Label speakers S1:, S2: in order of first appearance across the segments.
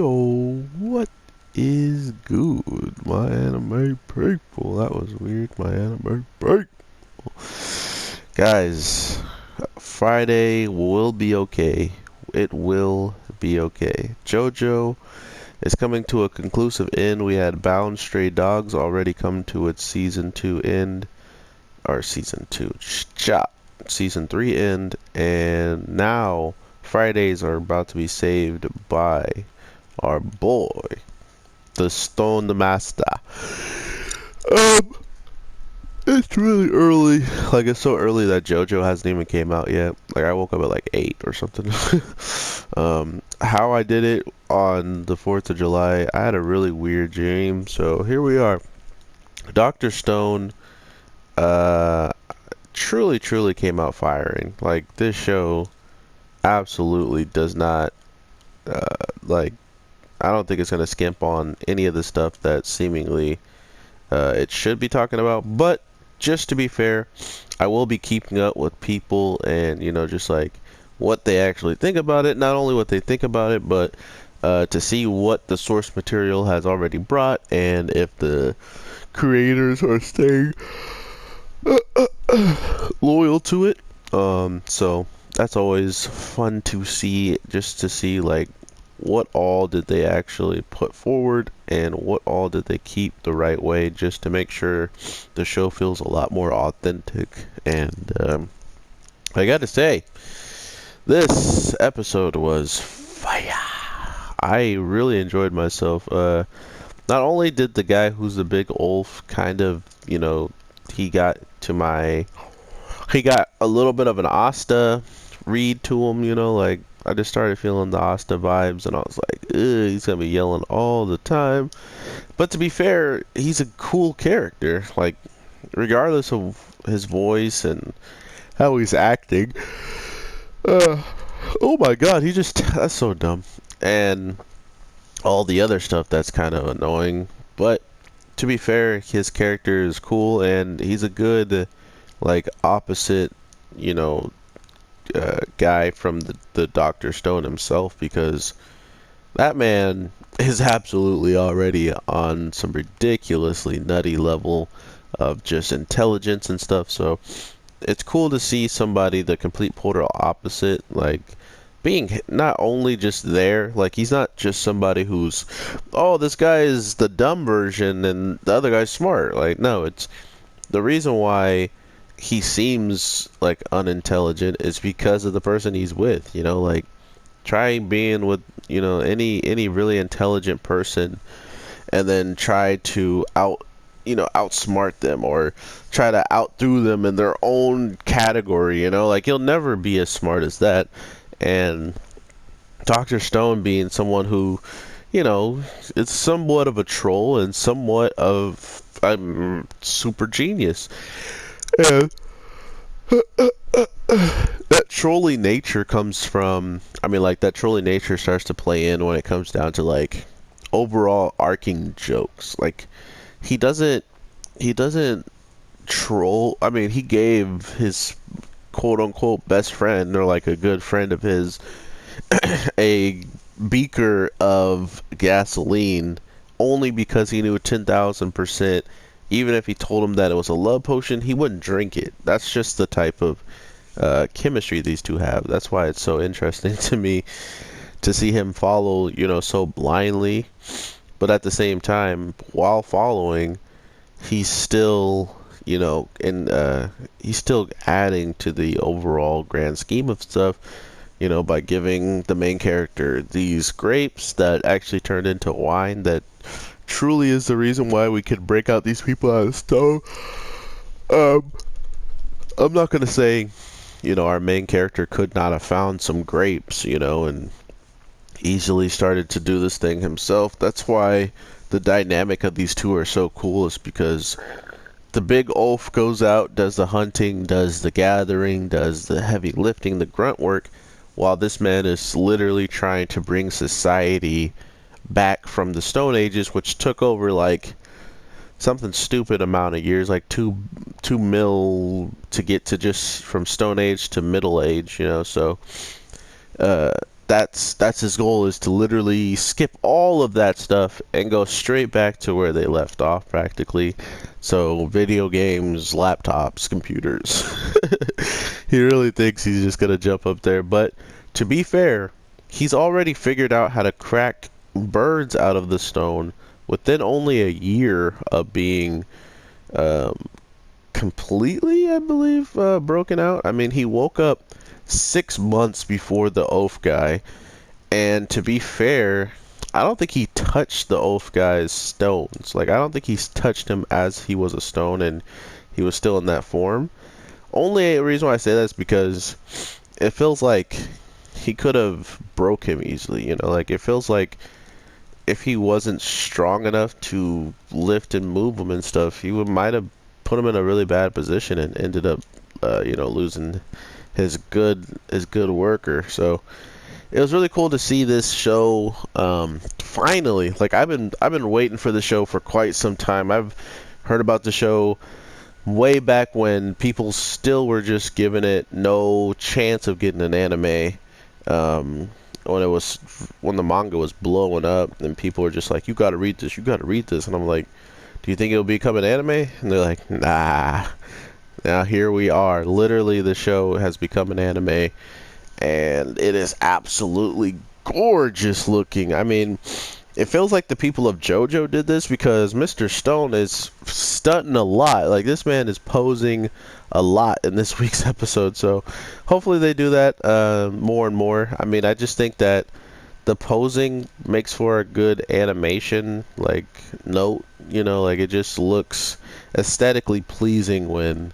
S1: Yo, what is good, my anime people? That was weird, my anime people. Guys, Friday will be okay. It will be okay. JoJo is coming to a conclusive end. We had Bound Stray Dogs already come to its season 2 end, or season 2, season 3 end, and now Fridays are about to be saved by our boy, the Stone the Master. Um, it's really early. Like, it's so early that JoJo hasn't even came out yet. Like, I woke up at like 8 or something. How I did it on the 4th of July, I had a really weird dream. So here we are. Dr. Stone, truly came out firing. Like, this show absolutely does not, like, I don't think it's going to skimp on any of the stuff that seemingly it should be talking about. But just to be fair, I will be keeping up with people and, just like what they actually think about it. Not only what they think about it, but to see what the source material has already brought and if the creators are staying loyal to it. So that's always fun to see, just to see like what all did they actually put forward and what all did they keep the right way, just to make sure the show feels a lot more authentic. And I gotta say, this episode was fire. I really enjoyed myself. Not only did the guy who's the big Ulf kind of, he got a little bit of an Asta read to him, like I just started feeling the Asta vibes, and I was like, ugh, he's gonna be yelling all the time. But to be fair, he's a cool character, like regardless of his voice and how he's acting. Oh my god, that's so dumb. And all the other stuff that's kind of annoying. But to be fair, his character is cool, and he's a good, like, opposite, guy from the Dr. Stone himself, because that man is absolutely already on some ridiculously nutty level of just intelligence and stuff. So it's cool to see somebody the complete polar opposite, like being not only just there, like he's not just somebody who's, oh, this guy is the dumb version and the other guy's smart. Like, no, it's the reason why he seems like unintelligent is because of the person he's with. Like try being with any really intelligent person and then try to outsmart them or try to outdo them in their own category. Like you'll never be as smart as that. And Dr. Stone being someone who, it's somewhat of a troll and somewhat of super genius. And that trolly nature comes from, that trolly nature starts to play in when it comes down to like overall arcing jokes. Like he doesn't troll. He gave his quote unquote best friend, or like a good friend of his, a beaker of gasoline only because he knew 10,000%. Even if he told him that it was a love potion, he wouldn't drink it. That's just the type of chemistry these two have. That's why it's so interesting to me to see him follow, so blindly. But at the same time, while following, he's still, he's still adding to the overall grand scheme of stuff, by giving the main character these grapes that actually turned into wine that truly is the reason why we could break out these people out of stone. I'm not gonna say, our main character could not have found some grapes, and easily started to do this thing himself. That's why the dynamic of these two are so cool, is because the big Ulf goes out, does the hunting, does the gathering, does the heavy lifting, the grunt work, while this man is literally trying to bring society back from the Stone Ages, which took over like something stupid amount of years, like two mil to get to just from Stone Age to Middle Age, So that's his goal, is to literally skip all of that stuff and go straight back to where they left off practically. So video games, laptops, computers. He really thinks he's just gonna jump up there, but to be fair, he's already figured out how to crack birds out of the stone within only a year of being um, completely, I believe, broken out. I mean, he woke up 6 months before the oath guy, and to be fair, I don't think he touched the oath guy's stones. Like, I don't think he's touched him as he was a stone and he was still in that form. Only reason why I say that is because it feels like he could have broke him easily, you know? Like, it feels like if he wasn't strong enough to lift and move him and stuff, he might have put him in a really bad position and ended up, losing his good worker. So it was really cool to see this show finally. Like I've been waiting for the show for quite some time. I've heard about the show way back when people still were just giving it no chance of getting an anime. Um, when the manga was blowing up and people were just like, "You got to read this, you got to read this," and I'm like, "Do you think it'll become an anime?" And they're like, "Nah." Now here we are. Literally, the show has become an anime, and it is absolutely gorgeous looking. I mean, it feels like the people of JoJo did this because Mr. Stone is stunting a lot. Like, this man is posing a lot in this week's episode. So hopefully they do that more and more. I mean, I just think that the posing makes for a good animation, like, note. You know, like, it just looks aesthetically pleasing when,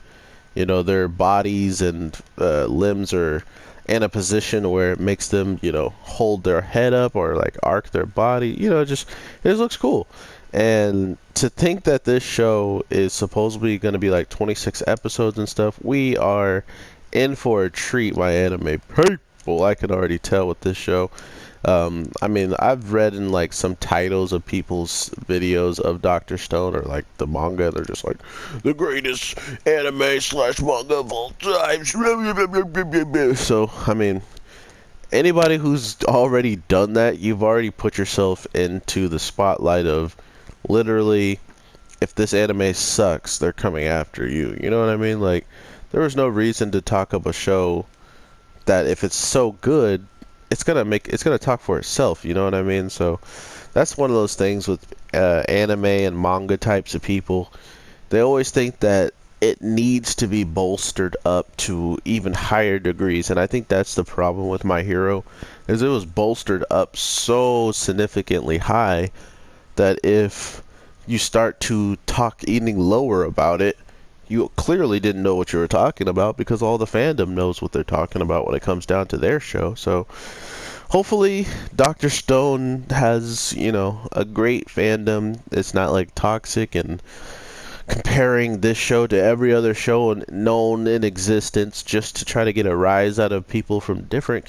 S1: you know, their bodies and limbs are in a position where it makes them, you know, hold their head up or like arc their body. You know, it just looks cool. And to think that this show is supposedly going to be like 26 episodes and stuff, we are in for a treat, my anime people. I can already tell with this show. I mean, I've read in like some titles of people's videos of Dr. Stone or like the manga. They're just like, the greatest anime slash manga of all time. So, I mean, anybody who's already done that, you've already put yourself into the spotlight of literally, if this anime sucks, they're coming after you. You know what I mean? Like, there was no reason to talk up a show that if it's so good, it's gonna talk for itself. You know what I mean? So that's one of those things with anime and manga types of people. They always think that it needs to be bolstered up to even higher degrees, and I think that's the problem with My Hero, is it was bolstered up so significantly high that if you start to talk any lower about it, you clearly didn't know what you were talking about, because all the fandom knows what they're talking about when it comes down to their show. So hopefully Dr. Stone has, you know, a great fandom. It's not like toxic and comparing this show to every other show known in existence just to try to get a rise out of people from different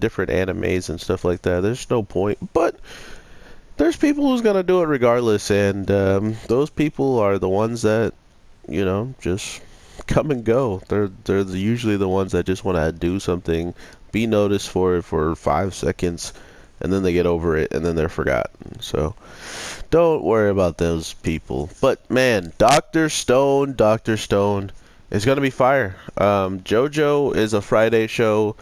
S1: different animes and stuff like that. There's no point. But there's people who's gonna do it regardless, and those people are the ones that, you know, just come and go. They're usually the ones that just want to do something, be noticed for it for 5 seconds, and then they get over it, and then they're forgotten. So don't worry about those people. But man, Dr. Stone is gonna be fire. JoJo is a Friday show,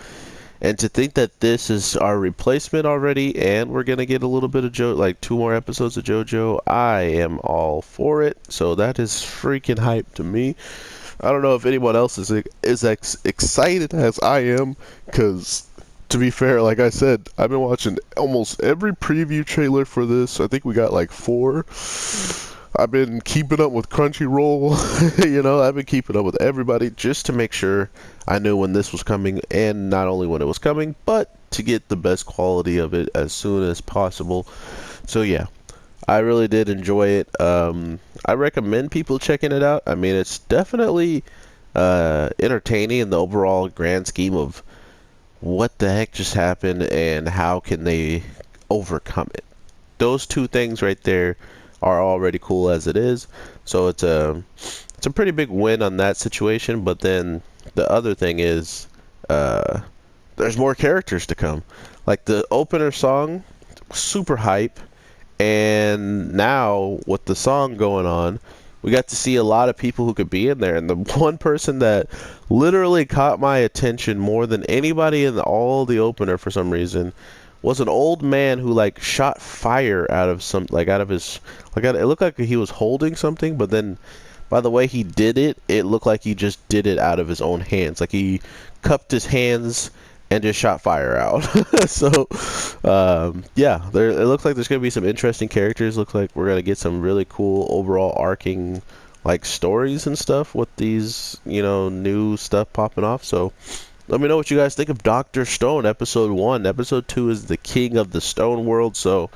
S1: and to think that this is our replacement already, and we're gonna get a little bit of like 2 more episodes of JoJo, I am all for it. So that is freaking hype to me. I don't know if anyone else is as excited as I am, because to be fair, like I said, I've been watching almost every preview trailer for this. I think we got like 4. I've been keeping up with Crunchyroll. You know, I've been keeping up with everybody just to make sure I knew when this was coming, and not only when it was coming, but to get the best quality of it as soon as possible. So yeah, I really did enjoy it. I recommend people checking it out. I mean, it's definitely entertaining in the overall grand scheme of what the heck just happened and how can they overcome it. Those 2 things right there are already cool as it is. So it's a pretty big win on that situation. But then the other thing is there's more characters to come. Like the opener song, super hype, and now with the song going on, we got to see a lot of people who could be in there. And the one person that literally caught my attention more than anybody in all the opener for some reason was an old man who like shot fire out of some like out of his like it looked like he was holding something, but then by the way he did it, it looked like he just did it out of his own hands. Like he cupped his hands and just shot fire out. So, yeah, it looks like there's going to be some interesting characters. Looks like we're going to get some really cool overall arcing, like, stories and stuff with these, you know, new stuff popping off. So, let me know what you guys think of Dr. Stone, Episode 1. Episode 2 is the King of the Stone World, so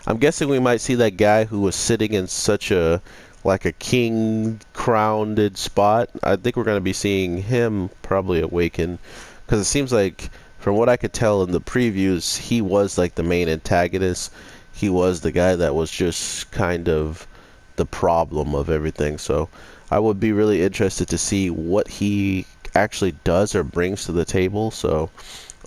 S1: I'm guessing we might see that guy who was sitting in such a, like a king-crowned spot. I think we're going to be seeing him probably awaken. Because it seems like, from what I could tell in the previews, he was like the main antagonist. He was the guy that was just kind of the problem of everything. So I would be really interested to see what he actually does or brings to the table. So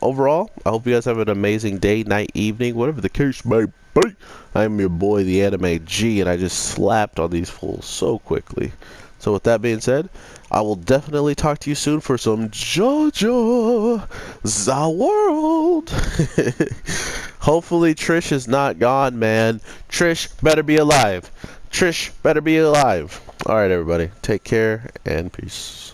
S1: overall, I hope you guys have an amazing day, night, evening, whatever the case may be. I'm your boy, the Anime G, and I just slapped on these fools so quickly. So with that being said, I will definitely talk to you soon for some JoJo the World. Hopefully Trish is not gone, man. Trish better be alive. Trish better be alive. Alright, everybody. Take care and peace.